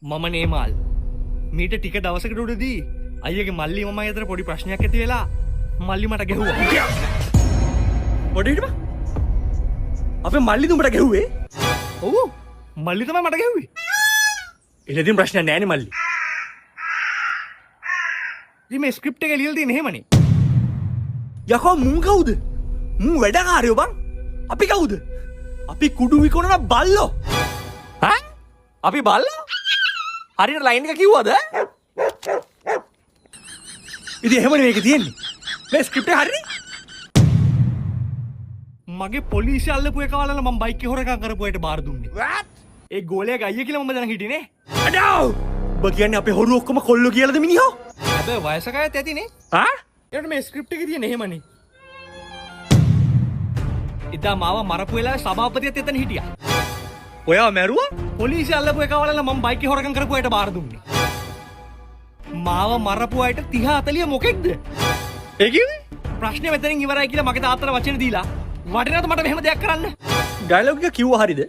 මම නේමාල් මීට ටික දවසකට උඩදී අයියගේ මල්ලි මම අතර පොඩි ප්‍රශ්නයක් ඇති වෙලා මල්ලි මට ගැහුවා. පොඩිටම අපේ මල්ලි දුඹට ගැහුවේ? ඔව් මල්ලි තමයි මට ගැහුවේ. එළදින් ප්‍රශ්නයක් නෑනේ මල්ලි. ඉතින් මේ ස්ක්‍රිප්ට් එක ලියලා තියෙන්නේ එහෙමනේ. යකෝ මුන් කවුද? මුන් වැඩකාරයෝ බං. අපි කවුද? අපි කුඩු විකුණන බල්ලෝ. හා? අපි බල්ලෝ? හරියට ලයින් එක කිව්වද? ඉතින් එහෙමනේ මේක තියෙන්නේ. මේ ස්ක්‍රිප්ට් එක හරිනේ. මගේ පොලිසිය අල්ලපු එක වලන මම බයික් එක හොරකම් කරපු අයට බාර දුන්නේ. what? ඒ ගෝලයාගේ අයියා කියලා මම දැන් හිටියේ නේ. අඩෝ! ඔබ කියන්නේ අපේ හොරු ඔක්කොම කොල්ලෝ කියලාද මිනිහෝ? හැබැයි වයසක අයත් ඇතිනේ. හා? ඒකට මේ ස්ක්‍රිප්ට් එකේ තියෙන්නේ එහෙමනේ. ඉතින් මාව මරපු වෙලාවේ සභාපතියත් එතන හිටියා. ඔයා මැරුවා? පොලිසිය අල්ලපු එක වලන මම බයික් එක හොරකම් කරපු අයට බාර දුන්නේ. මාව මරපු අයට 30 40 මොකෙක්ද? ඒ කිව්වේ? ප්‍රශ්නේ මෙතනින් ඉවරයි කියලා මගේ තාත්තට වචන දීලා වටිනවද මට මෙහෙම දෙයක් කරන්න? ඩයලොග් එක කිව්වා හරියද?